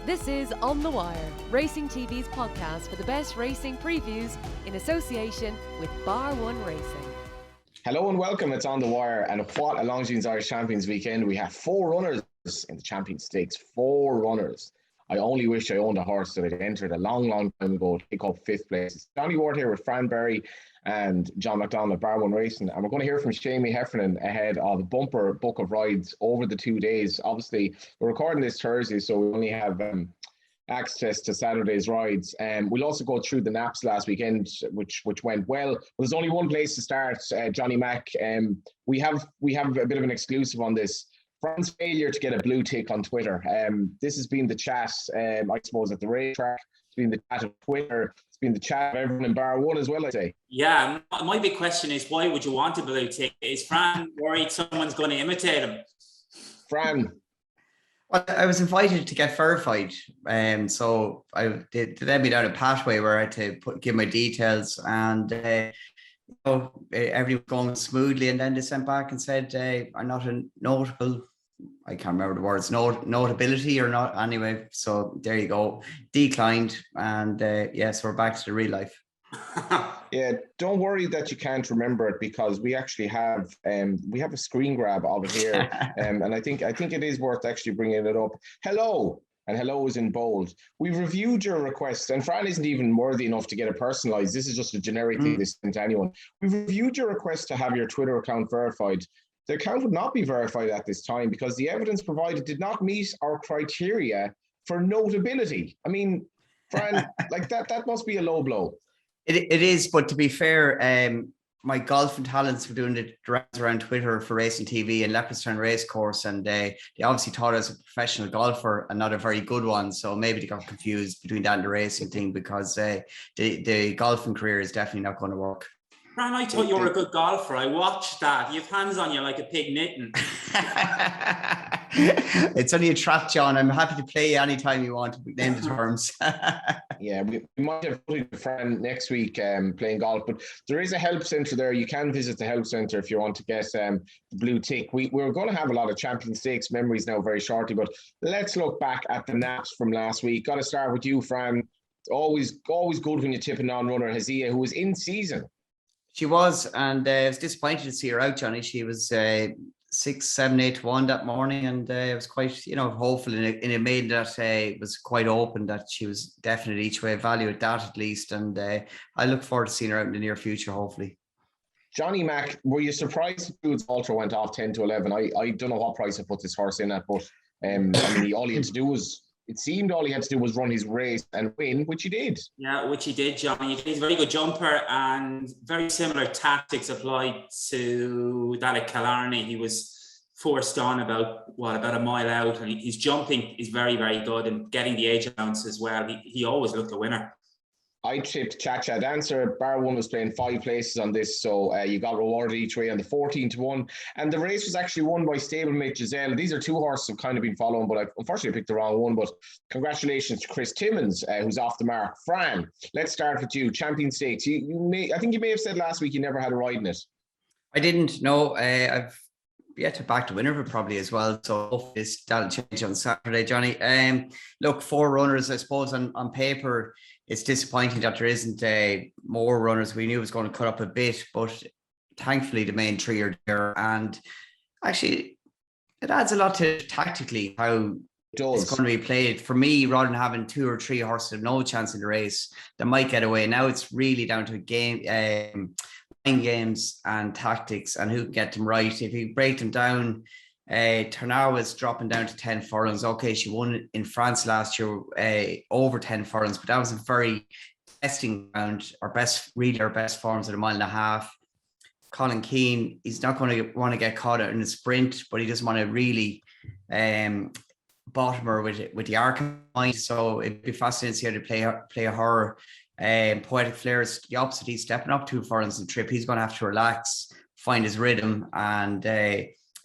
This is On The Wire, Racing TV's podcast for the best racing previews in association with Bar One Racing. Hello and welcome, it's On The Wire, and what a Longines Irish Champions weekend. We have 4 runners in the Champions Stakes, 4 runners. I only wish I owned a horse that I'd entered a long time ago to pick up 5th place. It's Johnny Ward here with Fran Berry and John McDonald at Bar One Racing, and we're going to hear from Seamie Heffernan ahead of the bumper book of rides over the 2 days. Obviously, we're recording this Thursday, so we only have access to Saturday's rides. We'll also go through the naps last weekend, which went well. There's only one place to start, Johnny Mac. We have a bit of an exclusive on this. Fran's failure to get a blue tick on Twitter. This has been the chat, I suppose, at the racetrack. It's been the chat of Twitter. It's been the chat of everyone in Bar One as well, I'd say. Yeah, my big question is, why would you want a blue tick? Is Fran worried someone's going to imitate him? Fran? Well, I was invited to get verified, so I did led me down a pathway where I had to give my details, and everything was going smoothly. And then they sent back and said, "I'm not a notable." I can't remember the words, notability or not. Anyway, so there you go, declined, and so we're back to the real life. Yeah, don't worry that you can't remember it, because we actually have a screen grab of it here, and I think it is worth actually bringing it up. Hello, and hello is in bold. We've reviewed your request, and Fran isn't even worthy enough to get it personalized. This is just a generic thing this sent to anyone. We've reviewed your request to have your Twitter account verified. The account would not be verified at this time because the evidence provided did not meet our criteria for notability. I mean, Fran, like that must be a low blow. It is, but to be fair, my golfing talents were doing the rounds around Twitter for Racing TV and Leopardstown Racecourse, and they obviously thought I was a professional golfer and not a very good one, so maybe they got confused between that and the racing thing, because the golfing career is definitely not going to work. Fran, I thought you were a good golfer. I watched that. You have hands on you like a pig knitting. It's only a trap, John. I'm happy to play you anytime you want to name the terms. Yeah, we might have put a friend next week playing golf, but there is a help centre there. You can visit the help centre if you want to get the blue tick. We're going to have a lot of Champions Stakes memories now very shortly, but let's look back at the naps from last week. Got to start with you, Fran. It's always good when you tip a non-runner, Hazia, who was in season. She was, and I was disappointed to see her out, Johnny. She was 6, 7, 8 to 1 that morning, and I was quite, hopeful in a maiden that was quite open, that she was definitely each way value at that at least, and I look forward to seeing her out in the near future, hopefully. Johnny Mac, were you surprised Foods Ultra went off 10 to 11? I don't know what price I put this horse in at, but all he had to do was. It seemed all he had to do was run his race and win, which he did. Yeah, which he did, Johnny. He's a very good jumper, and very similar tactics applied to that at Killarney. He was forced on about a mile out, and his jumping is very, very good, and getting the age allowance as well. He always looked a winner. I tipped Cha-Cha Dancer. Bar One was playing 5 places on this, so you got rewarded each way on the 14 to 1. And the race was actually won by stablemate Giselle. These are 2 horses I've kind of been following, but I unfortunately picked the wrong one. But congratulations to Chris Timmins, who's off the mark. Fran, let's start with you. Champion Stakes. I think you may have said last week you never had a ride in it. I didn't. No, I've yet to back the winner of it probably as well. So hopefully that'll change on Saturday, Johnny. Look, 4 runners, I suppose, on paper. It's disappointing that there isn't more runners. We knew it was going to cut up a bit, but thankfully the main 3 are there. And actually, it adds a lot to tactically how it's going to be played. For me, rather than having 2 or 3 horses with no chance in the race that might get away, now it's really down to mind games and tactics and who can get them right. If you break them down, Ternard is dropping down to 10 furlongs. Okay, she won in France last year over 10 furlongs, but that was a very testing round. Our best forms at a mile and a half. Colin Keane, he's not going to want to get caught out in the sprint, but he doesn't want to really bottom her with the arc in mind. So it'd be fascinating to see how to play her. Poetic Flair is the opposite. He's stepping up 2 furlongs in the trip. He's going to have to relax, find his rhythm, and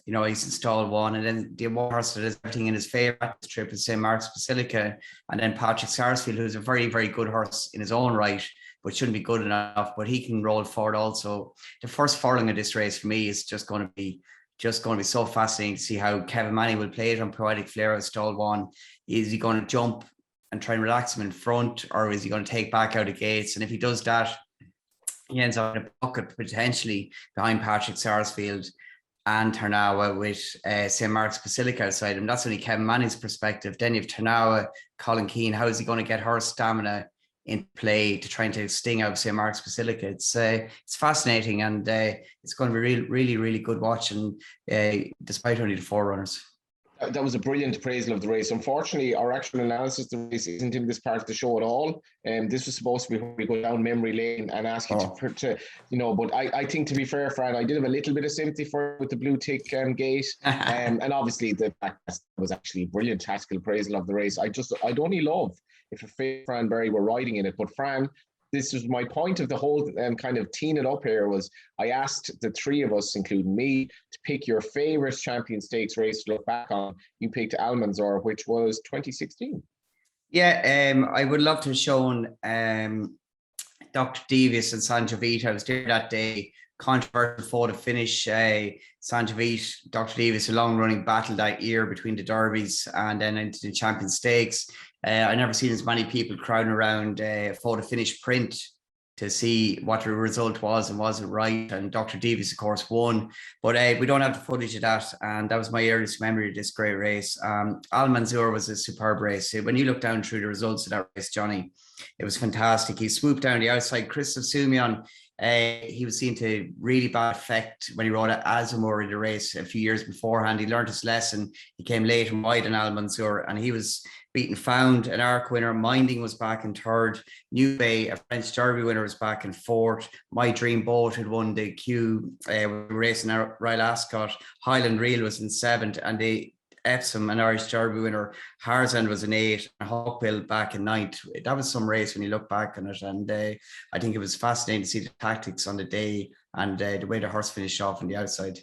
he's installed 1. And then the one horse that is everything in his favour at this trip is St. Mark's Basilica, and then Patrick Sarsfield, who's a very, very good horse in his own right, but shouldn't be good enough. But he can roll forward also. The first furlong of this race for me is just going to be so fascinating to see how Kevin Manny will play it on Poetic Flair as stalled 1. Is he going to jump and try and relax him in front, or is he going to take back out of gates? And if he does that, he ends up in a pocket potentially behind Patrick Sarsfield and Tarnawa with St. Mark's Basilica outside him. That's only Kevin Manning's perspective. Then you have Tarnawa, Colin Keane. How is he going to get her stamina in play to try and take sting out of St. Mark's Basilica? It's fascinating, and it's going to be really, really good watching, despite only the 4 runners. That was a brilliant appraisal of the race. Unfortunately, our actual analysis of the race isn't in this part of the show at all. This was supposed to be where we go down memory lane and ask you to but I think, to be fair, Fran, I did have a little bit of sympathy for with the blue tick gate. And obviously the fact that was actually a brilliant tactical appraisal of the race. I'd only love if Fran Berry were riding in it. But Fran, this was my point of the whole kind of teeing it up here, was I asked the 3 of us, including me, to pick your favourite Champion Stakes race to look back on. You picked Almanzor, which was 2016. Yeah, I would love to have shown Dr. Davis and Sanjavit. I was there that day. Controversial photo finish. Sanjavit, Dr. Davis, a long-running battle that year between the Derbies and then into the Champion Stakes. I never seen as many people crowding around photo finish print to see what the result was and was it right. And Dr. Davis, of course, won. But we don't have the footage of that. And that was my earliest memory of this great race. Almanzor was a superb race. When you look down through the results of that race, Johnny, it was fantastic. He swooped down the outside. Christoph Sumion, he was seen to really bad effect when he rode at Azamor in the race a few years beforehand. He learned his lesson. He came late and wide in Almanzor, and he was beaten Found, an ARC winner. Minding was back in 3rd. New Bay, a French Derby winner, was back in 4th. My Dream Boat had won the Q race in Royal Ascot. Highland Reel was in 7th, and the Epsom, an Irish Derby winner, Harzand was in 8th, and Hawkbill back in 9th. That was some race when you look back on it, and I think it was fascinating to see the tactics on the day and the way the horse finished off on the outside.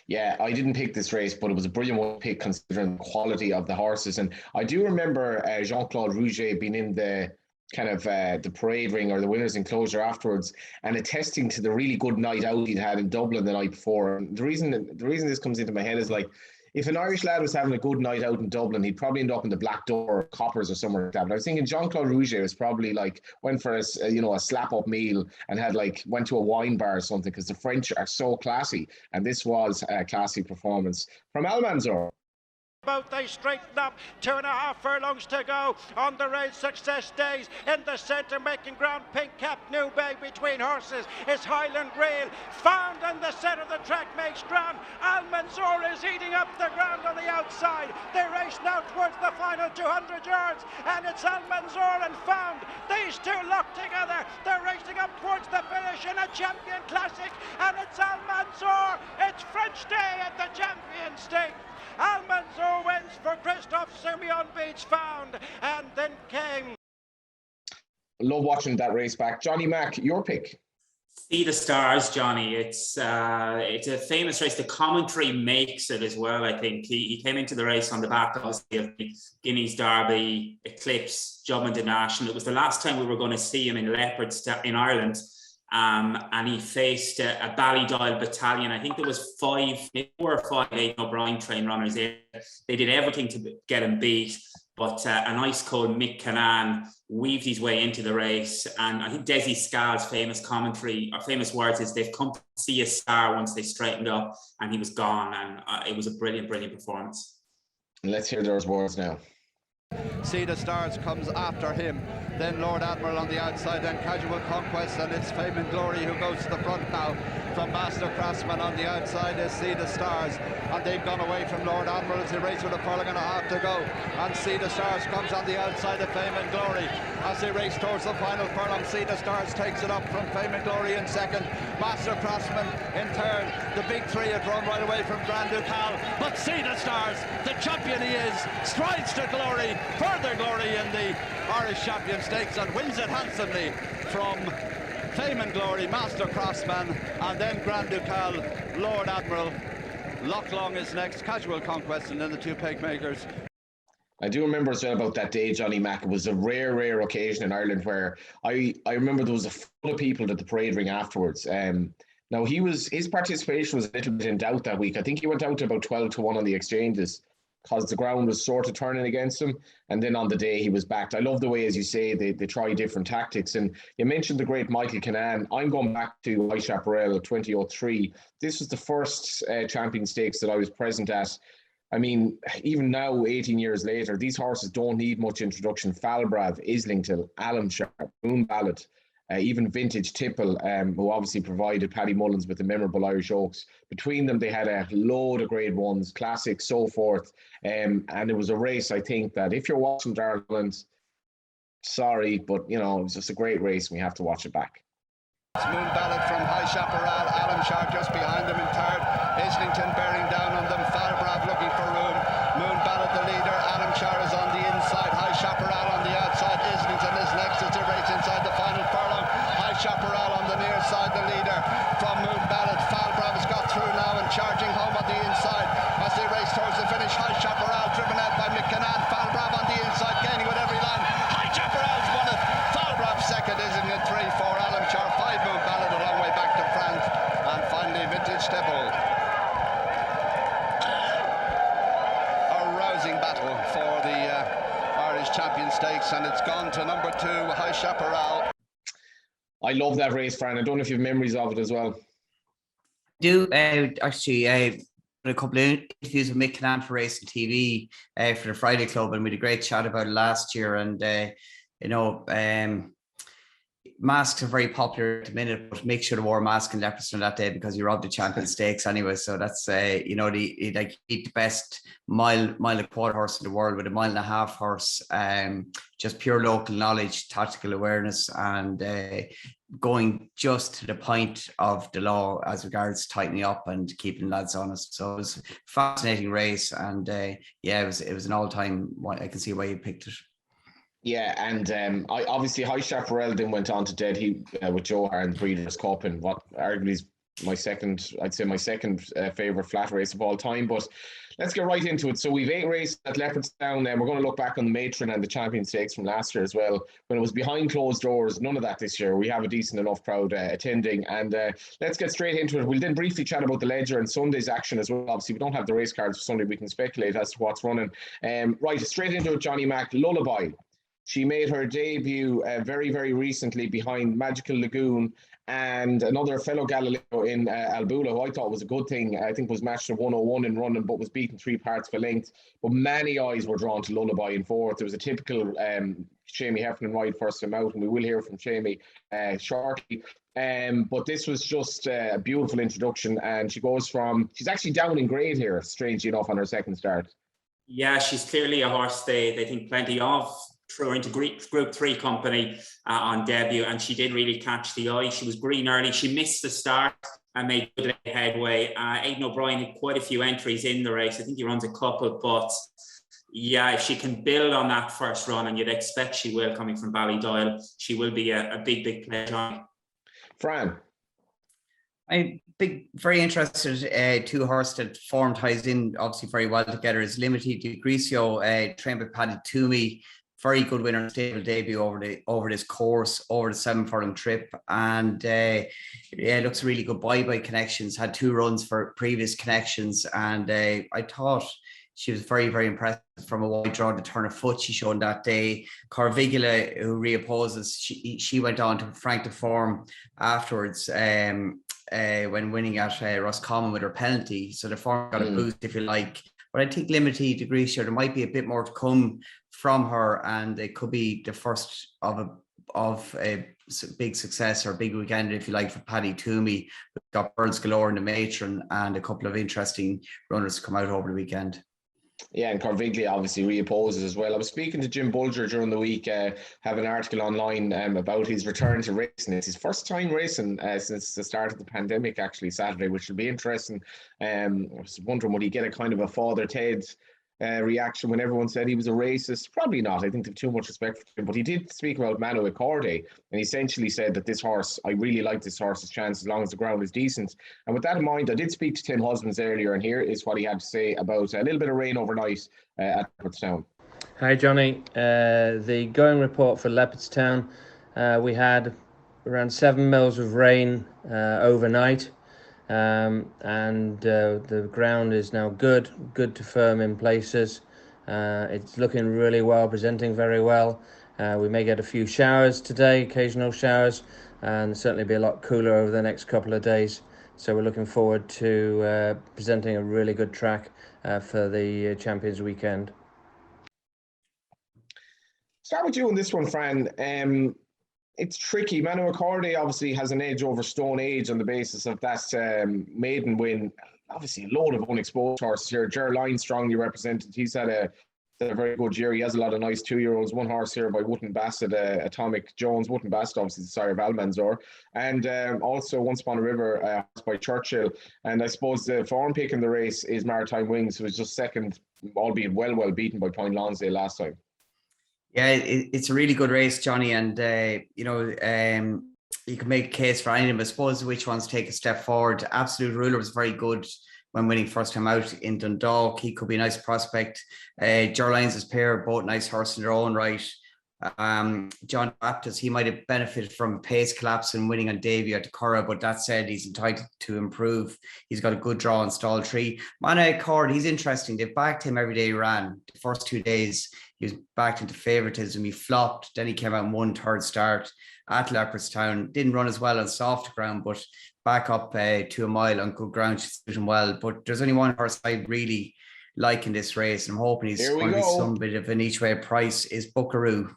Yeah, I didn't pick this race, but it was a brilliant one to pick considering the quality of the horses. And I do remember Jean-Claude Rouget being in the kind of the parade ring or the winner's enclosure afterwards and attesting to the really good night out he'd had in Dublin the night before. And the reason this comes into my head is, like, if an Irish lad was having a good night out in Dublin, he'd probably end up in the Black Door or Coppers or somewhere like that. But I was thinking Jean-Claude Rouget was probably went for a slap up meal and went to a wine bar or something, because the French are so classy. And this was a classy performance from Almanzor. Both they straighten up, 2.5 furlongs to go on the race success days. In the centre, making ground, Pink Cap, New Bay between horses is Highland Rail. Found in the centre of the track makes ground. Almanzor is eating up the ground on the outside. They race now towards the final 200 yards, and it's Almanzor and Found. These two locked together. They're racing up towards the finish in a Champion Classic, and it's Almanzor. It's French Day at the Champion Stakes. Almanzor wins for Christoph Sumion, beats Found, and then came. Love watching that race back. Johnny Mac, your pick. See the Stars, Johnny. It's a famous race. The commentary makes it as well, I think. He came into the race on the back, obviously, of the Guineas Derby, Eclipse, Jumping the National. It was the last time we were going to see him in Leopards in Ireland. And he faced a Ballydile battalion. I think there was 4 or 5 8 O'Brien train runners there. They did everything to get him beat, but an ice cold Mick Canaan weaved his way into the race. And I think Desi Scal's famous commentary or famous words is, they've come to see a star once they straightened up, and he was gone. And it was a brilliant performance. Let's hear those words now. See the Stars comes after him, then Lord Admiral on the outside, then Casual Conquest, and it's Fame and Glory who goes to the front now. From Master Craftsman on the outside is See the Stars, and they've gone away from Lord Admiral as they race with 1.5 furlongs to go, and See the Stars comes on the outside of Fame and Glory as they race towards the final furlong. See the Stars takes it up from Fame and Glory in second, Master Craftsman in third. The big 3 have run right away from Grand Ducal, but See the Stars, the champion he is, strides to glory, further glory in the Irish Champion Stakes, and wins it handsomely from Fame and Glory, Master Craftsman, and then Grand Ducal, Lord Admiral. Loch Long is next, Casual Conquest, and then the 2 peg makers. I do remember as well about that day, Johnny Mac. It was a rare occasion in Ireland where I remember there was a full of people at the parade ring afterwards. Now his participation was a little bit in doubt that week. I think he went out to about 12 to 1 on the exchanges. because the ground was sort of turning against him. And then on the day he was backed. I love the way, as you say, they try different tactics. And you mentioned the great Michael Kinane. I'm going back to High Chaparral 2003. This was the first Champion Stakes that I was present at. I mean, even now, 18 years later, these horses don't need much introduction. Falbrav, Islington, Alamshar, Moon Ballad, even Vintage Tipple, who obviously provided Paddy Mullins with the memorable Irish Oaks. Between them, they had a load of grade ones, classics, so forth. And it was a race, I think, that if you're watching Darland, sorry, but, you know, it was just a great race and we have to watch it back. Moon Ballad from High Chaparral, Alamshar just behind them in third, Islington bearing down on them, Falbrav looking for room, Moon Ballad the leader, Alamshar is on the inside, High Chaparral on the outside, Islington is next as they race inside the final furlong, High Chaparral on the near side, the leader from Moon Ballad, Falbrav has got through now and charging home on the inside as they race towards the finish, High Chaparral driven out by Mick Kinane, Falbrav on the inside gaining with every line, High Chaparral's won it, Falbrav second, Islington 3, 4, Alamshar 5, Moon Ballad a long way back to France, and finally Vintage Tipple. A rousing battle for the Irish Champion Stakes, and it's gone to number 2, High Chaparral. I love that race, Fran. I don't know if you have memories of it as well. Actually, a couple of interviews with Mick Kinane for Racing TV for the Friday Club, and we had a great chat about it last year. And masks are very popular at the minute, but make sure to wear a mask in Leopardstown that day because you're of the Champion Stakes anyway. So that's the best mile and a quarter horse in the world with a 1.5 mile horse. Just pure local knowledge, tactical awareness, and going just to the point of the law as regards tightening up and keeping lads honest. So it was a fascinating race, and it was an all-time. I can see why you picked it. Yeah, and I obviously High Chaparral then went on to Dead Heat with Joe Hart Breeders' Cup, and what arguably is my second favourite flat race of all time. But let's get right into it. So we've 8 races at Leopardstown, and we're going to look back on the Matron and the Champion Stakes from last year as well, when it was behind closed doors. None of that this year. We have a decent enough crowd attending, and let's get straight into it. We'll then briefly chat about the Ledger and Sunday's action as well. Obviously, we don't have the race cards for Sunday. We can speculate as to what's running. Right, straight into it, Johnny Mac Lullaby. She made her debut very, very recently behind Magical Lagoon and another fellow Galileo in Albula, who I thought was a good thing. I think was matched at 101 in running, but was beaten 3 parts for length. But many eyes were drawn to Lullaby in fourth. There was a typical Seamie Heffernan ride first time out, and we will hear from Seamie shortly. But this was just a beautiful introduction, and she's actually down in grade here, strangely enough, on her second start. Yeah, she's clearly a horse they think plenty of. Threw her into Group 3 company on debut, and she did really catch the eye. She was green early. She missed the start and made good headway. Aidan O'Brien had quite a few entries in the race. I think he runs a couple, but yeah, if she can build on that first run, and you'd expect she will, coming from Ballydoyle, she will be a big player. Fran? I'm very interested. 2 horses that form ties in obviously very well together is Limited Degrecio, trained by Paddy Toomey. Very good winner, stable debut over this course, over the 7 furlong trip, and it looks really good. Bye connections, had 2 runs for previous connections, and I thought she was very, very impressive from a wide draw to turn of foot she showed that day. Corvigula, who reopposes, she went on to frank the form afterwards when winning at Roscommon with her penalty, so the form got a boost, if you like. But I think Limited Degree, sure, there might be a bit more to come from her, and it could be the first of a big success or big weekend, if you like, for Paddy Toomey. We've got Birds Galore in the Matron and a couple of interesting runners to come out over the weekend. Yeah, and Corviglia obviously reopposes as well. I was speaking to Jim Bulger during the week, have an article online about his return to racing. It's his first time racing since the start of the pandemic, actually, Saturday, which will be interesting. I was wondering, would he get a kind of a Father Ted reaction when everyone said he was a racist? Probably not. I think they have too much respect for him. But he did speak about Manu Accordi, and he essentially said that this horse, I really like this horse's chance as long as the ground is decent. And with that in mind, I did speak to Tim Husbands earlier, and here is what he had to say about a little bit of rain overnight at Leopardstown. Hi Johnny, the going report for Leopardstown, we had around 7 mils of rain overnight. and the ground is now good to firm in places. It's looking really well, presenting very well. We may get a few showers today, occasional showers, and certainly be a lot cooler over the next couple of days. So we're looking forward to presenting a really good track for the Champions weekend. Start with you on this one, Fran. It's tricky. Manu McCordy obviously has an edge over Stone Age on the basis of that maiden win. Obviously, a load of unexposed horses here. Ger Line strongly represented. He's had a very good year. He has a lot of nice 2-year-olds. One horse here by Wotton Bassett, Atomic Jones. Wotton Bassett, obviously, the sire of Almanzor. And also Once Upon a River by Churchill. And I suppose the form pick in the race is Maritime Wings, who was just second, albeit well beaten by Point Lonsdale last time. Yeah, it's a really good race, Johnny, and you can make a case for any of them. I suppose which ones take a step forward. Absolute Ruler was very good when winning first time out in Dundalk. He could be a nice prospect. Gerline's pair, both nice horses in their own right. John Baptist, he might have benefited from a pace collapse and winning on debut at the Curragh, but that said, he's entitled to improve. He's got a good draw in stall 3. Manu Cord, he's interesting. They've backed him every day he ran. The first 2 days, he was backed into favouritism. He flopped. Then he came out and won third start at Leopardstown. Didn't run as well on soft ground, but back up to a mile on good ground should suit him well. But there's only one horse I really like in this race, and I'm hoping he's going to be some bit of an each way price, is Buckaroo.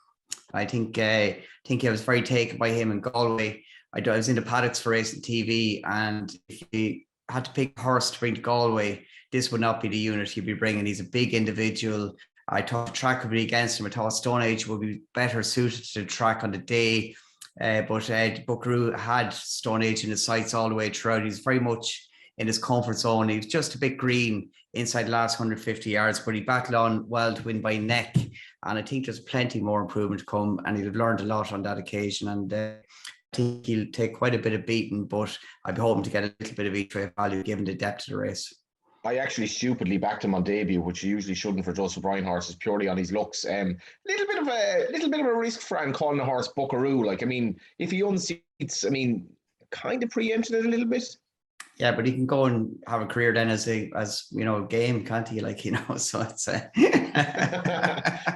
I think I was very taken by him in Galway. I was in the paddocks for racing TV, and if you had to pick a horse to bring to Galway, this would not be the unit he'd be bringing. He's a big individual. I thought the track would be against him. I thought Stone Age would be better suited to the track on the day. But Buckaroo had Stone Age in his sights all the way throughout. He's very much in his comfort zone. He was just a bit green inside the last 150 yards, but he battled on well to win by neck. And I think there's plenty more improvement to come, and he'd have learned a lot on that occasion. And I think he'll take quite a bit of beating, but I'd be hoping to get a little bit of each way value given the depth of the race. I actually stupidly backed him on debut, which you usually shouldn't for Joseph Bryan horses, purely on his looks. Little bit of a risk, Fran, calling the horse Buckaroo. Like, I mean, if he unseats, I mean, kind of preempted it a little bit. Yeah, but he can go and have a career then as game, can't he? Like, so it's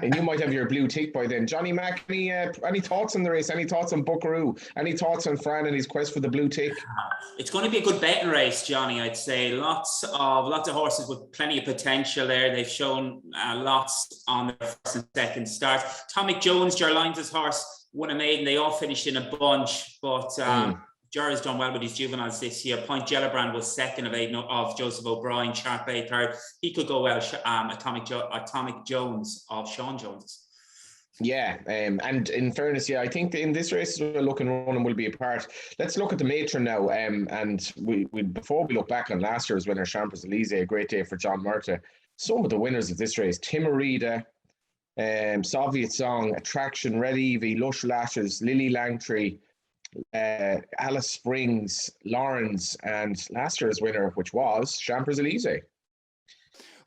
and you might have your blue tick by then. Johnny Mac, any thoughts on the race? Any thoughts on Buckaroo? Any thoughts on Fran and his quest for the blue tick? It's going to be a good betting race, Johnny. I'd say lots of horses with plenty of potential there. They've shown lots on their first and second start. Atomic Jones, Gerline's horse, won a maiden. They all finished in a bunch, but Ger has done well with his juveniles this year. Point Gellibrand was second of Joseph O'Brien. Sharp Bay third. He could go well. Atomic Jones of Sean Jones. Yeah, and in fairness, I think in this race, Look and Run will be a part. Let's look at the matron now. And we before we look back on last year's winner, Champions Elysee, a great day for John Murtagh. Some of the winners of this race: Timarida, Soviet Song, Attraction, Red Evie, Lush Lashes, Lily Langtree, Alice Springs, Lawrence, and last year's winner, which was Champions Elysee.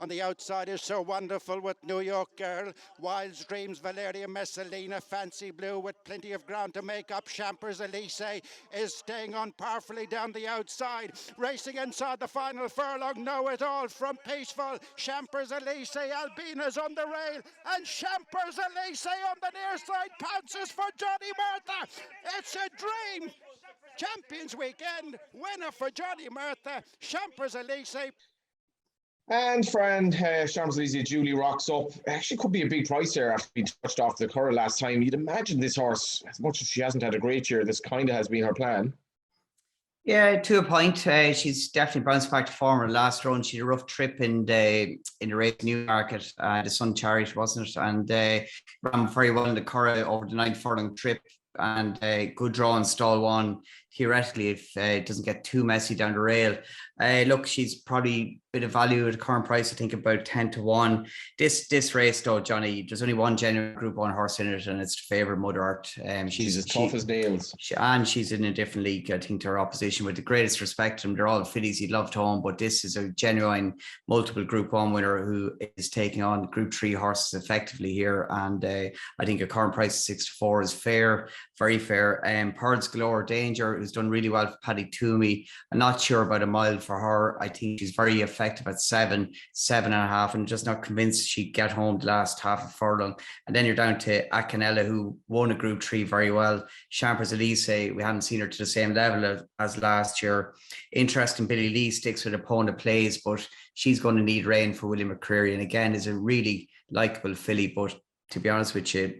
On the outside is So Wonderful with New York Girl, Wild's Dreams, Valeria Messalina, Fancy Blue with plenty of ground to make up. Champions Elysee is staying on powerfully down the outside. Racing inside the final furlong, Know It All from Peaceful. Champions Elysee, Albina's on the rail, and Champions Elysee on the near side pounces for Johnny Murtagh. It's a dream. Champions Weekend, winner for Johnny Murtagh, Champions Elysee. And Fran, Champs-Élysées, Julie rocks up. Actually could be a big price there after being touched off the Curragh last time. You'd imagine this horse, as much as she hasn't had a great year, this kind of has been her plan. Yeah, to a point. She's definitely bounced back to form her last run. She had a rough trip in the race Newmarket, the Sun Chariot, wasn't it? And ran very well in the Curragh over the 9 furlong trip, and good draw in stall 1. Theoretically, if it doesn't get too messy down the rail. Look, she's probably a bit of value at the current price. I think about 10-1. This race though, Johnny, there's only one genuine Group 1 horse in it, and it's the favourite Mother Art. She's as tough as nails. And she's in a different league, I think, to her opposition. With the greatest respect to them, they're all fillies you'd love to own, but this is a genuine multiple Group 1 winner who is taking on Group 3 horses effectively here. And I think a current price of 6-4 is fair, very fair. Pearls Galore Danger, who's done really well for Paddy Toomey. I'm not sure about a mile for her. I think she's very effective at 7.5, and just not convinced she'd get home the last half of furlong. And then you're down to Acanella, who won a Group 3 very well. Champers Elise, we haven't seen her to the same level as last year. Interesting, Billy Lee sticks with opponent plays, but she's going to need rain for William McCreary, and again is a really likeable filly. But to be honest with you,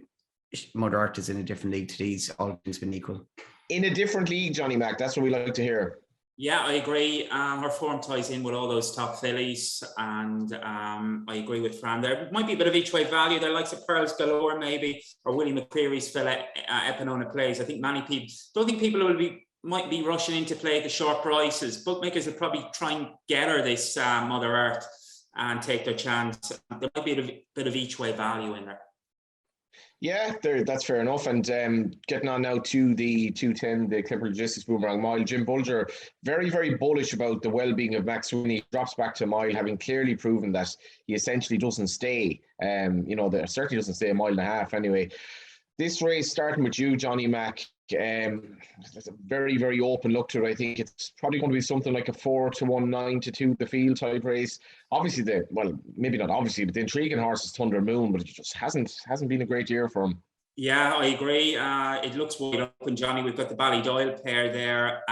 Mother Art is in a different league to these, all things being equal. In a different league, Johnny Mac, that's what we like to hear. Yeah, I agree. Her form ties in with all those top fillies, and I agree with Fran. There might be a bit of each way value. There, likes of Pearls Galore, maybe, or Willie McCreary's fella Epinona Plays. I think many people don't think people might be rushing into play at the short prices. Bookmakers will probably try and get her this Mother Earth and take their chance. There might be a bit of each way value in there. Yeah, that's fair enough. And getting on now to the 210, the Clipper Logistics Boomerang Mile. Jim Bulger, very, very bullish about the well-being of Mac Sweeney. Drops back to a mile, having clearly proven that he essentially doesn't stay. There certainly doesn't stay a mile and a half anyway. This race, starting with you, Johnny Mac, it's a very, very open look to it. I think it's probably going to be something like a 4-1, 9-2 the field type race. Obviously, maybe not obviously, but the intriguing horse is Thunder Moon, but it just hasn't been a great year for him. Yeah, I agree. It looks wide open, Johnny. We've got the Ballydoyle pair there.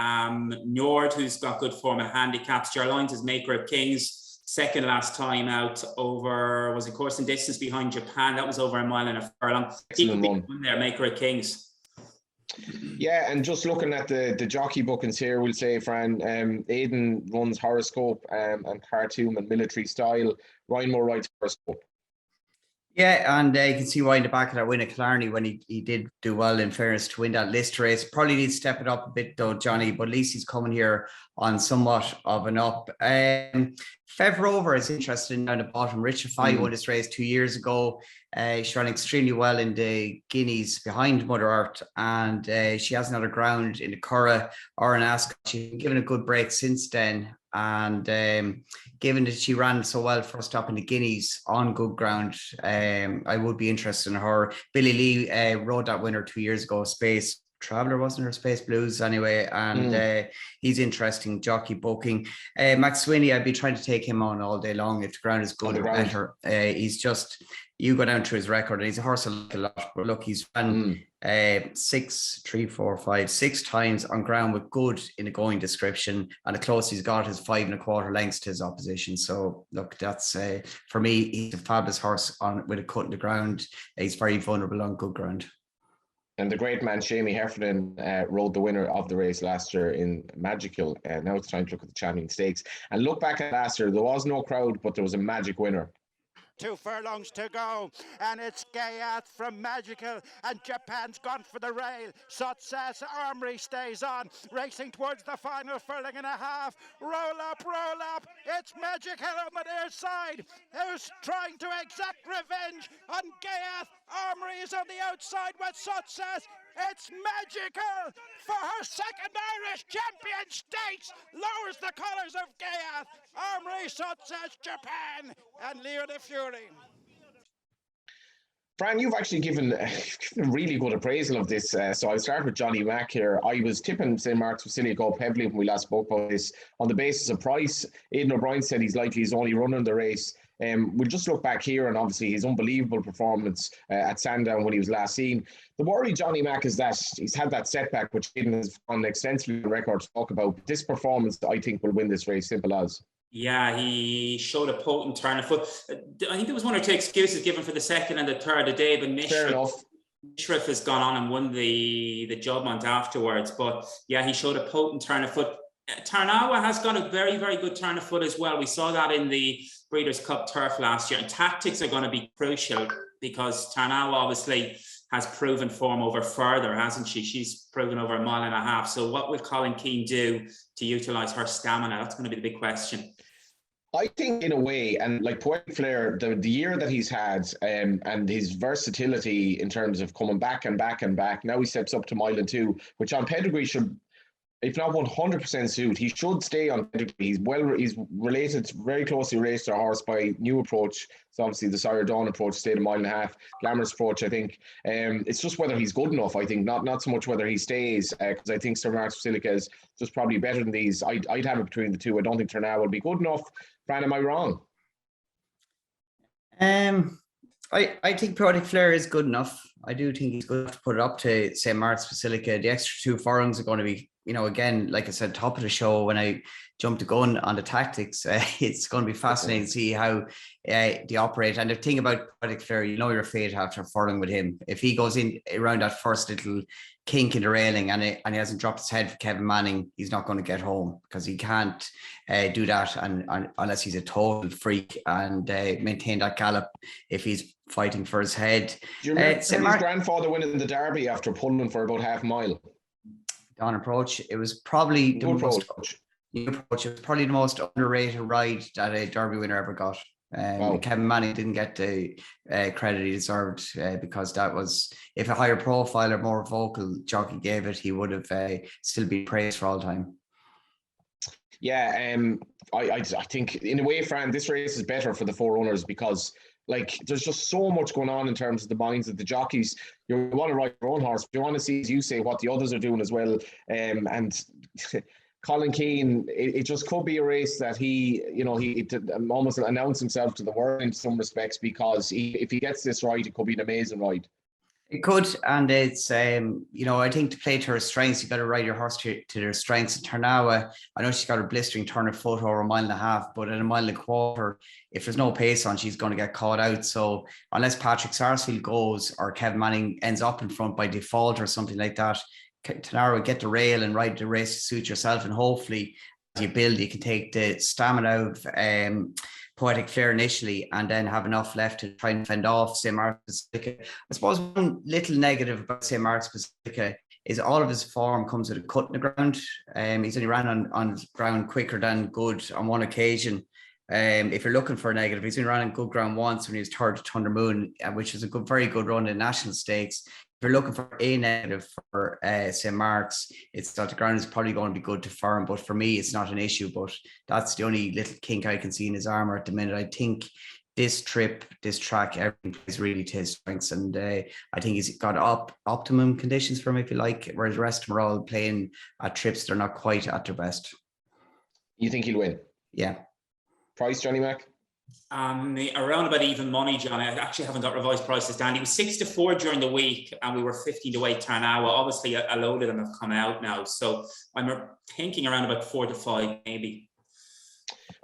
Nord, who's got good form at handicaps. Jarlines is Maker of Kings. Second last time out over, was it course and distance behind Japan? That was over a mile and a furlong. Excellent one there, Maker of Kings. Yeah, and just looking at the jockey bookings here, we'll say, Fran, Aidan runs Horoscope and Cartoon and Military Style. Ryan Moore writes Horoscope. Yeah, and you can see why in the back of that win at Killarney when he did do well, in fairness, to win that list race. Probably needs to step it up a bit though, Johnny, but at least he's coming here on somewhat of an up. Fev Rover is interested in down the bottom. Richard Fye won this race 2 years ago. She ran extremely well in the Guineas behind Mother Art, and she hasn't had a ground in the Curragh or in Ascot. She's been given a good break since then, and given that she ran so well first up in the Guineas on good ground, I would be interested in her. Billy Lee rode that winner 2 years ago, Space Traveller, wasn't her? Space Blues anyway, and he's interesting jockey booking. Max Sweeney, I'd be trying to take him on all day long if the ground is good or better. He's just, you go down to his record, and he's a horse I like a lot, but look, he's run 6 times on ground with good in a going description, and the closest he's got is 5 1/4 lengths to his opposition. So look, that's for me, he's a fabulous horse with a cut in the ground. He's very vulnerable on good ground. And the great man, Seamie Heffernan, rode the winner of the race last year in Magical. Now it's time to look at the Champion Stakes. And look back at last year, there was no crowd, but there was a magic winner. 2 furlongs to go, and it's Gayat from Magical, and Japan's gone for the rail. Success Armory stays on, racing towards the final furlong and a half. Roll up, it's Magical on the near side, who's trying to exact revenge on Gayat. Armory is on the outside with Success. It's Magical for her second Irish Champion Stakes. Lowers the colours of Gayat. Armory, Success, Japan, and Leo the Fury. Fran, you've actually given a really good appraisal of this. So I'll start with Johnny Mac here. I was tipping St. Mark's Facility go up heavily when we last spoke about this on the basis of price. Aidan O'Brien said he's likely he's only running the race. We'll just look back here, and obviously his unbelievable performance at Sandown when he was last seen. The worry, Johnny Mac, is that he's had that setback, which Aidan has gone extensively on record to talk about. This performance, I think, will win this race, simple as. Yeah, he showed a potent turn of foot. I think there was 1 or 2 excuses given for the second and the third a day, but Mishriff has gone on and won the Judgment afterwards. But yeah, he showed a potent turn of foot. Tarnawa has got a very, very good turn of foot as well. We saw that in the Breeders' Cup Turf last year. And tactics are going to be crucial because Tarnawa obviously has proven form over further, hasn't she? She's proven over a mile and a half. So what will Colin Keane do to utilise her stamina? That's going to be the big question. I think in a way, and like Poetic Flare, the year that he's had and his versatility in terms of coming back and back and back, now he steps up to mile and two, which on pedigree should, if not 100% suit, he should stay on pedigree. He's related, very closely related to a horse by New Approach. So obviously the Sire Dawn Approach stayed a mile and a half. Glamorous Approach, I think. It's just whether he's good enough, I think, not so much whether he stays, because I think Sir Mark's Basilica is just probably better than these. I'd have it between the two. I don't think Turnau will be good enough. Fran, am I wrong? I think Poetic Flare is good enough. I do think he's good enough to put it up to St. Mark's Basilica. The extra 2 furlongs are going to be, again, like I said, top of the show when I jumped the gun on the tactics. It's going to be fascinating to see how they operate. And the thing about Poetic Flare, your fate after furlong with him. If he goes in around that first little kink in the railing and he hasn't dropped his head for Kevin Manning, he's not going to get home, because he can't do that and unless he's a total freak and maintain that gallop if he's fighting for his head. Do you remember his grandfather winning the Derby after pulling for about half a mile? Dawn Approach. It was probably the most underrated ride that a Derby winner ever got. Kevin Manning didn't get the credit he deserved because that was, if a higher profile or more vocal jockey gave it, he would have still been praised for all time. Yeah, I think in a way, Fran, this race is better for the 4 runners because there's just so much going on in terms of the minds of the jockeys. You want to ride your own horse, but you want to see, as you say, what the others are doing as well. And Colin Keane, it just could be a race that he almost announced himself to the world in some respects, because if he gets this right, it could be an amazing ride. It could, and it's I think to play to her strengths, you got to ride your horse to their strengths. And Turnau, I know she's got a blistering turn of foot over a mile and a half, but at a mile and a quarter, if there's no pace on, she's going to get caught out. So unless Patrick Sarsfield goes or Kevin Manning ends up in front by default or something like that, Turnau will get the rail and ride the race to suit yourself, and hopefully as you build, you can take the stamina out of Poetic Flare initially and then have enough left to try and fend off St. Mark's Basilica. I suppose one little negative about St. Mark's Basilica is all of his form comes with a cut in the ground. He's only ran on ground quicker than good on one occasion. If you're looking for a negative, he's only ran on good ground once when he was third to Thunder Moon, which is a very good run in national stakes. If you're looking for a negative for St. Mark's, it's that the ground is probably going to be good to firm, but for me, it's not an issue. But that's the only little kink I can see in his armour at the minute. I think this trip, this track, everything plays really to his strengths, and I think he's got optimum conditions for him, if you like, whereas the rest of them are all playing at trips they're not quite at their best. You think he'll win? Yeah. Price, Johnny Mac? Around about even money, John. I actually haven't got revised prices down. He was 6-4 during the week, and we were 15-8 Turnau. Obviously, a load of them have come out now, so I'm thinking around about 4-5, maybe.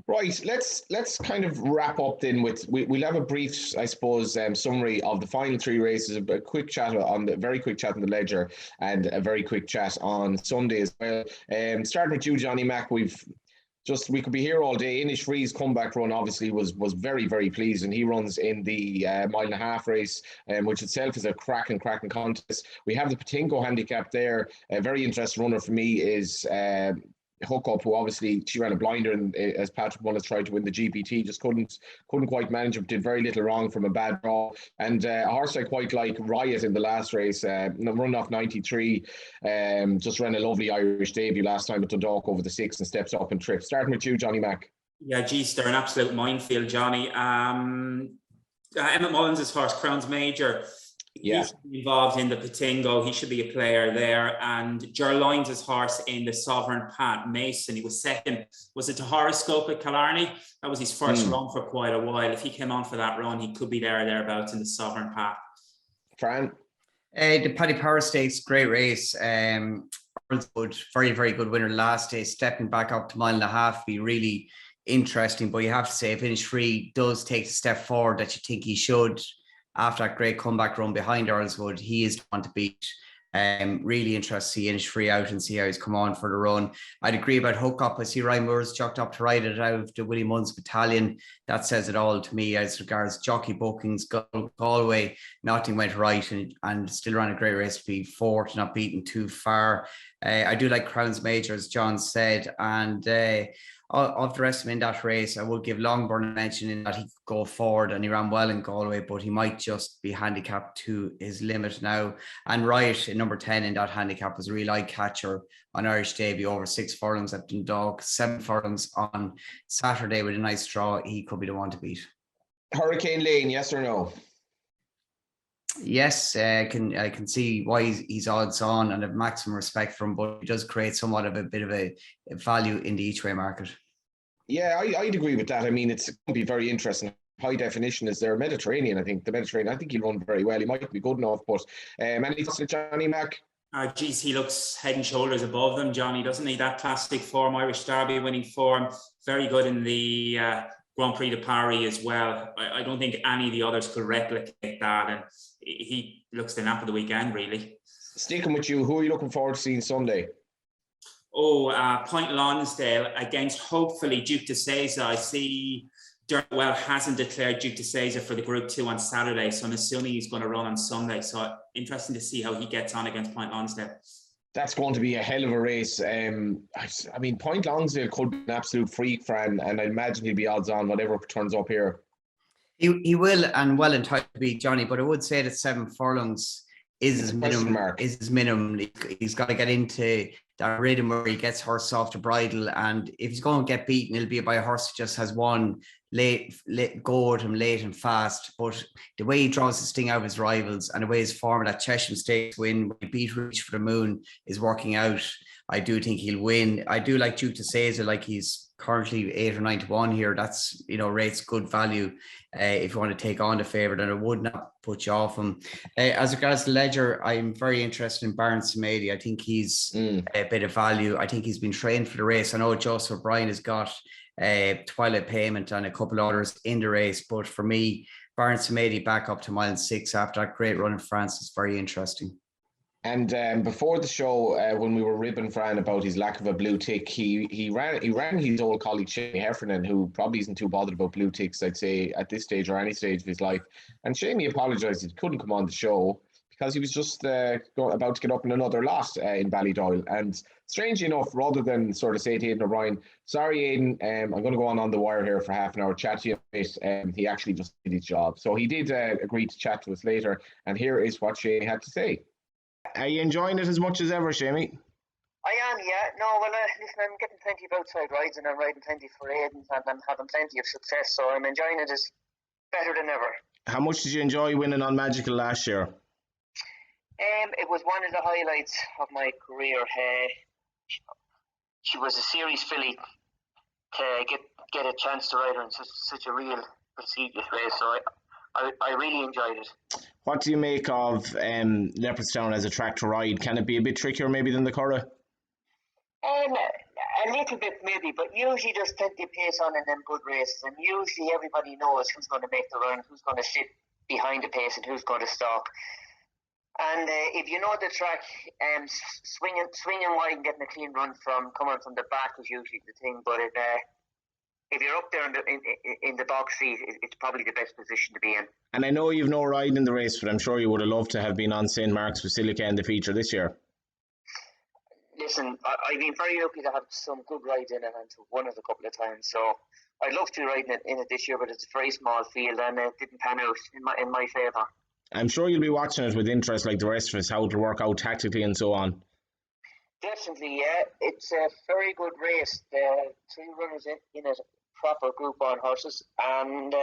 Right, let's kind of wrap up then with we'll have a brief, I suppose, summary of the final 3 races, a quick chat on the very quick chat on the ledger, and a very quick chat on Sunday as well. Starting with you, Johnny Mac, we could be here all day. Inish Free's comeback run obviously was very, very pleasing. He runs in the mile and a half race, which itself is a cracking contest. We have the Patinko handicap there. A very interesting runner for me is Hookup, who obviously she ran a blinder and as Patrick Mullis tried to win the GPT, just couldn't quite manage it, did very little wrong from a bad draw. And a horse I quite like, Riot, in the last race, run off 93, just ran a lovely Irish debut last time at Dundalk over the 6 and steps up and trips. Starting with you, Johnny Mac. Yeah, geez, they're an absolute minefield, Johnny. Emmett Mullins' horse, Crown's Major. Yeah. He's involved in the Patingo. He should be a player there. And Ger Lyons' horse in the Sovereign Pat, Mason, he was second. Was it to Horoscope at Killarney? That was his first run for quite a while. If he came on for that run, he could be there or thereabouts in the Sovereign Pat. Fran? The Paddy Power Stakes, great race. Good, very, very good winner last day. Stepping back up to mile and a half, be really interesting. But you have to say, if Inish Free does take a step forward that you think he should, after that great comeback run behind Earlswood, he is the one to beat. Really interested to see Innisfree out and see how he's come on for the run. I'd agree about Hook Up. I see Ryan Moore's chucked up to ride it out of the Willie Munn's battalion. That says it all to me as regards jockey bookings. Galway, nothing went right and still ran a great race to be fourth, not beaten too far. I do like Crown's Major, as John said, and of the rest of them in that race, I would give Longburn a mention in that he could go forward and he ran well in Galway, but he might just be handicapped to his limit now. And Riot in number 10 in that handicap was a real eye catcher on Irish debut, over 6 furlongs at Dundalk, 7 furlongs on Saturday with a nice draw. He could be the one to beat. Hurricane Lane, yes or no? Yes, I can see why he's odds on and have maximum respect for him, but he does create somewhat of a bit of a value in the each way market. Yeah, I'd agree with that. I mean, it's going to be very interesting. High definition is there. Mediterranean, I think he'll run very well. He might be good enough, but any thoughts with Johnny Mac? Geez, he looks head and shoulders above them, Johnny, doesn't he? That classic form, Irish Derby winning form, very good in the Grand Prix de Paris as well. I don't think any of the others could replicate that, and he looks the nap of the weekend, really. Sticking with you, who are you looking forward to seeing Sunday? Point Lonsdale against hopefully Duke de Seza. I see Derwell hasn't declared Duke de Seza for the Group 2 on Saturday, so I'm assuming he's going to run on Sunday. So interesting to see how he gets on against Point Lonsdale. That's going to be a hell of a race. I mean, Point Lonsdale could be an absolute freak, Fran, and I imagine he'll be odds on whatever turns up here. He will, and well entitled to be, Johnny, but I would say that 7 furlongs is his minimum. He's got to get into that rhythm where he gets horse off the bridle, and if he's going to get beaten, it'll be by a horse who just has one late go at him late and fast. But the way he draws the sting out of his rivals and the way his form of that Chesham Stakes win when he beat Reach for the Moon is working out, I do think he'll win. I do like Duke de Seza, like he's currently 8 or 9 to 1 here. That's, rates good value if you want to take on the favourite, and it would not put you off him. As regards to Ledger, I'm very interested in Baron Samedi. I think he's a bit of value. I think he's been trained for the race. I know Joseph O'Brien has got Twilight Payment and a couple of others in the race, but for me, Baron Samedi back up to mile 6 after that great run in France is very interesting. And before the show, when we were ribbing Fran about his lack of a blue tick, he ran his old colleague Seamie Heffernan, who probably isn't too bothered about blue ticks, I'd say, at this stage or any stage of his life. And Seamie apologised he couldn't come on the show because he was just about to get up in another lot in Ballydoyle. And strangely enough, rather than sort of say to Aidan O'Brien, sorry Aidan, I'm going to go on the wire here for half an hour, chat to you a bit, he actually just did his job. So he did agree to chat to us later, and here is what Seamie had to say. Are you enjoying it as much as ever, Seamie? I am, yeah. No, well, listen, I'm getting plenty of outside rides and I'm riding plenty for Aidan and I'm having plenty of success, so I'm enjoying it as better than ever. How much did you enjoy winning on Magical last year? It was one of the highlights of my career. She was a series filly to get a chance to ride her in such a real prestigious race, so I really enjoyed it. What do you make of Leopardstown as a track to ride? Can it be a bit trickier maybe than the Curragh? A little bit maybe, but usually there's plenty of pace on in them good races, and usually everybody knows who's going to make the run, who's going to sit behind the pace and who's going to stop. And if you know the track, swinging wide and getting a clean run from coming from the back is usually the thing, but if you're up there in the box seat, it's probably the best position to be in. And I know you've no ride in the race, but I'm sure you would have loved to have been on St. Mark's Basilica in the feature this year. Listen, I've been very lucky to have some good rides in it and to won it a couple of times. So I'd love to be riding in it this year, but it's a very small field and it didn't pan out in my favour. I'm sure you'll be watching it with interest like the rest of us, how it'll work out tactically and so on. Definitely, yeah. It's a very good race. The 3 runners in it, proper Group 1 horses, and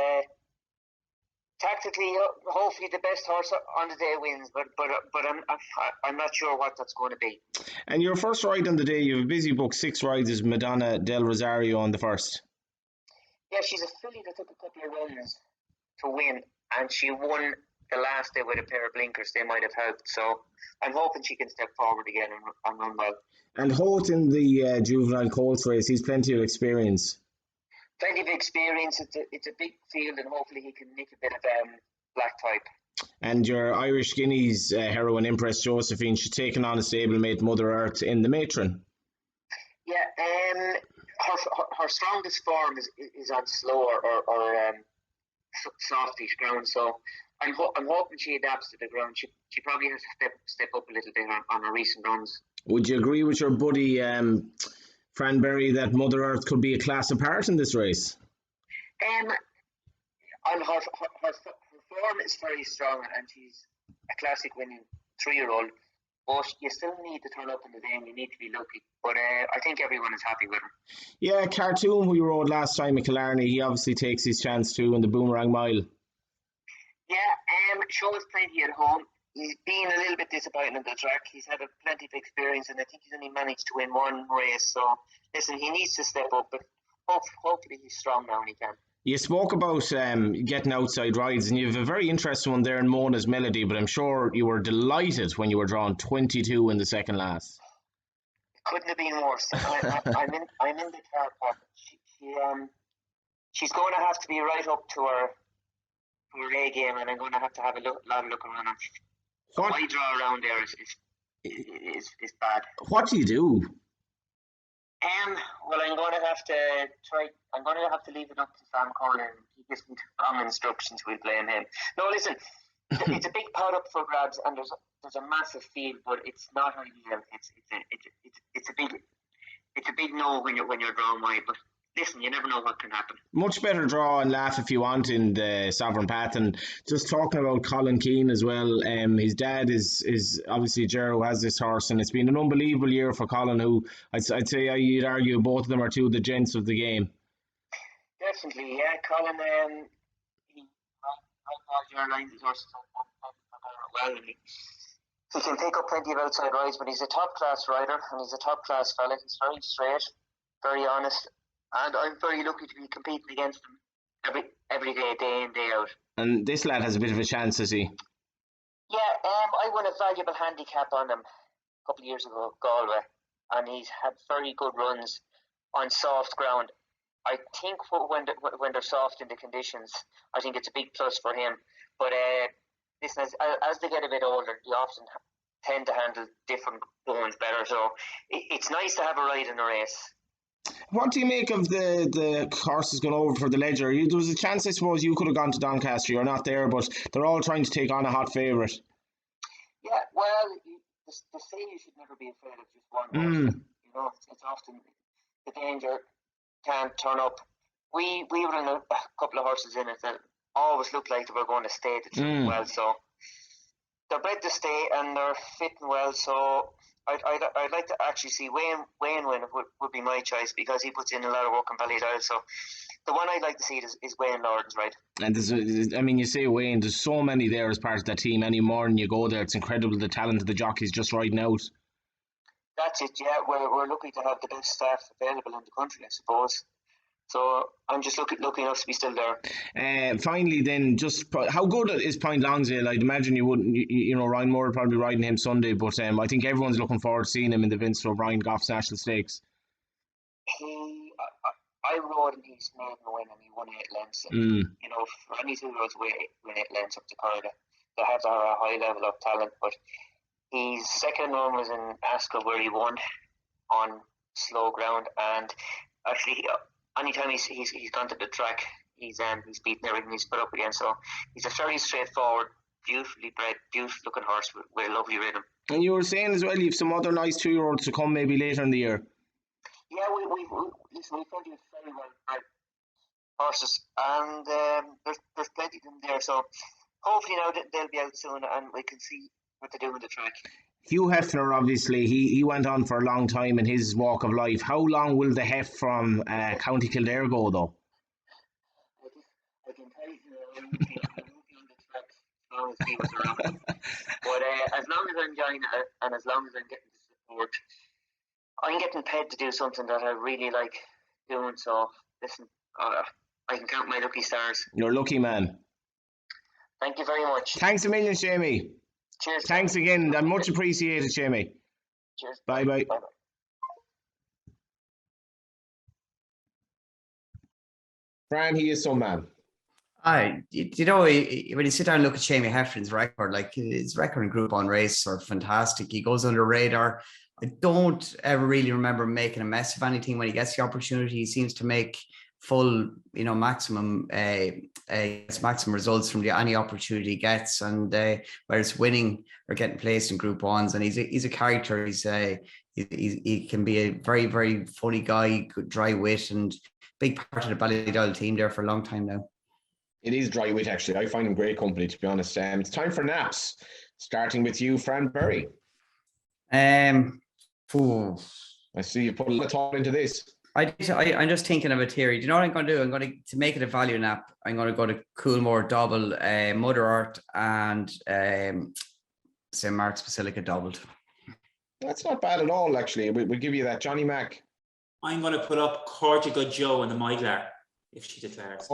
tactically, hopefully the best horse on the day wins, but I'm not sure what that's going to be. And your first ride on the day, you have a busy book, 6 rides, is Madonna Del Rosario on the first. Yeah, she's a filly that took a couple of runs to win, and she won the last day with a pair of blinkers. They might have helped, so I'm hoping she can step forward again and run well. And Holt in the juvenile colts race, he's plenty of experience. Plenty of experience. It's a big field, and hopefully he can nick a bit of black type. And your Irish Guineas heroine Empress Josephine, she's taken on a stablemate Mother Earth in the Matron. Yeah, her strongest form is on slow or softish ground. So I'm hoping she adapts to the ground. She probably has to step up a little bit on her recent runs. Would you agree with your buddy Fran Berry that Mother Earth could be a class apart in this race? And her form is very strong, and she's a classic winning 3-year-old. But you still need to turn up in the day, and you need to be lucky. But I think everyone is happy with her. Yeah, Cartoon, who you rode last time at Killarney, he obviously takes his chance too in the Boomerang Mile. Yeah, shows plenty at home. He's been a little bit disappointing on the track. He's had plenty of experience, and I think he's only managed to win one race. So, listen, he needs to step up, but hopefully he's strong now and he can. You spoke about getting outside rides, and you have a very interesting one there in Mona's Melody, but I'm sure you were delighted when you were drawn 22 in the second last. Couldn't have been worse. I'm in the car park. She's going to have to be right up to her A game, and I'm going to have a lot of look around her. What I draw around there is bad. What do you do? Well, I'm going to have to try. I'm going to have to leave it up to Sam Corner. He gives me wrong instructions. We'll blame him. No, listen. It's a big pot up for grabs, and there's a massive field, but it's not ideal. It's a big no when you're drawing wide. But listen, you never know what can happen. Much better draw and laugh if you want in the Sovereign Path. And just talking about Colin Keane as well, his dad is obviously Ger, who has this horse, and it's been an unbelievable year for Colin, who I'd say you'd argue both of them are two of the gents of the game. Definitely, yeah. Colin, I lines his horses well, and he can take up plenty of outside rides, but he's a top class rider and he's a top class fella. He's very straight, very honest. And I'm very lucky to be competing against him every day in, day out. And this lad has a bit of a chance, has he? Yeah, I won a valuable handicap on him a couple of years ago, Galway, and he's had very good runs on soft ground. I think when they're soft in the conditions, I think it's a big plus for him. But listen, as they get a bit older, they often tend to handle different bones better. So it's nice to have a ride in a race. What do you make of the horses going over for the Ledger? There was a chance, I suppose, you could have gone to Doncaster. You're not there, but they're all trying to take on a hot favourite. Yeah, well, they say you should never be afraid of just one horse. You know, it's often the danger can't turn up. We were in a couple of horses in it that always looked like they were going to stay the trip well. So they're bred to stay and they're fitting well. So I'd like to actually see Wayne win. Would be my choice because he puts in a lot of work on Ballydale. So the one I'd like to see is Wayne Lawrence, right? And you say Wayne, there's so many there as part of that team. Any morning you go there, it's incredible the talent of the jockeys just riding out. That's it, yeah. We're lucky to have the best staff available in the country, I suppose. So I'm just lucky enough to be still there. Finally, then, just how good is Point Longsdale? I'd imagine you wouldn't, Ryan Moore will probably be riding him Sunday, but I think everyone's looking forward to seeing him in the Vince O'Brien Goff's National Stakes. I rode in his maiden win and he won 8 lengths. And, for any 2-year-olds win 8 lengths up to Canada, they have to have a high level of talent, but his second run was in Ascot where he won on slow ground, and actually anytime he's gone to the track, he's beaten everything he's put up against. So he's a very straightforward, beautifully bred, beautiful looking horse with a lovely rhythm. And you were saying as well you have some other nice 2-year-olds to come maybe later in the year. Yeah, we've plenty of very well bred horses, and there's plenty of them there. So hopefully now they'll be out soon and we can see what they do with the track. Hugh Hefner, obviously, he went on for a long time in his walk of life. How long will the Hef from County Kildare go, though? I can tell you, I'm looking on the track as long as he was around. But as long as I'm enjoying it and as long as I'm getting the support, I'm getting paid to do something that I really like doing. So, listen, I can count my lucky stars. You're a lucky man. Thank you very much. Thanks a million, Seamie. Cheers. Thanks again. I'm much appreciated, Seamie. Cheers. Bye-bye. Bye-bye. Fran, he is some man. You know, when you sit down and look at Seamie Heffernan's record, like his record in Group 1 race are fantastic. He goes under radar. I don't ever really remember him making a mess of anything when he gets the opportunity. He seems to make full, maximum results from any opportunity he gets, and whether it's winning or getting placed in Group 1s. And he's a character. He can be a very, very funny guy, good dry wit, and big part of the Ballydoyle team there for a long time now. It is dry wit, actually. I find him great company, to be honest. It's time for naps. Starting with you, Fran Berry. I see you put a lot of thought into this. I'm just thinking of it here. Do you know what I'm going to do? I'm going to make it a value nap. I'm going to go to Coolmore double, Mother Earth, and St. Mark's Basilica doubled. That's not bad at all, actually. We'll give you that. Johnny Mac. I'm going to put up Cordiga Joe and the Migler, if she declares.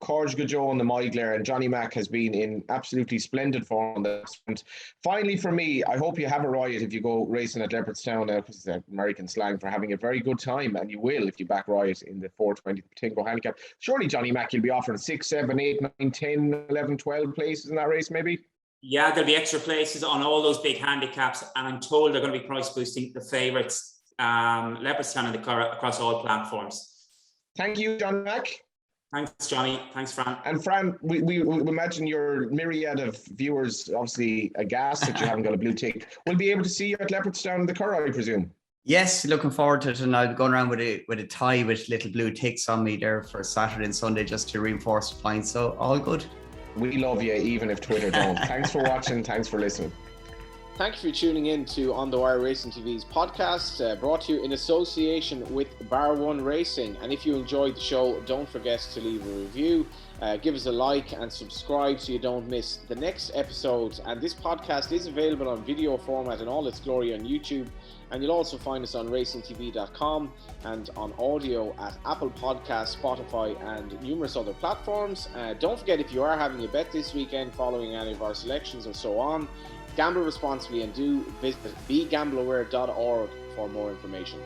Cordiga Joe on the Migler, and Johnny Mac has been in absolutely splendid form on this front. Finally, for me, I hope you have a riot if you go racing at Leopardstown, because it's American slang for having a very good time, and you will if you back riot in the 420 Tingo handicap. Surely, Johnny Mac, you'll be offering 6, 7, 8, 9, 10, 11, 12 places in that race, maybe? Yeah, there'll be extra places on all those big handicaps, and I'm told they're going to be price boosting the favourites, Leopardstown and the Curragh across all platforms. Thank you, John Mac. Thanks, Johnny. Thanks, Fran. And Fran, we imagine your myriad of viewers, obviously aghast that you haven't got a blue tick, will be able to see you at Leopardstown and the Curragh, I presume. Yes, looking forward to it, and I'll be going around with a tie with little blue ticks on me there for Saturday and Sunday just to reinforce the points. So all good. We love you, even if Twitter don't. Thanks for watching. Thanks for listening. Thank you for tuning in to On The Wire Racing TV's podcast, brought to you in association with Bar One Racing. And if you enjoyed the show, don't forget to leave a review, give us a like and subscribe so you don't miss the next episode. And this podcast is available on video format in all its glory on YouTube. And you'll also find us on racingtv.com and on audio at Apple Podcasts, Spotify and numerous other platforms. Don't forget, if you are having a bet this weekend following any of our selections or so on, gamble responsibly and do visit begambleaware.org for more information.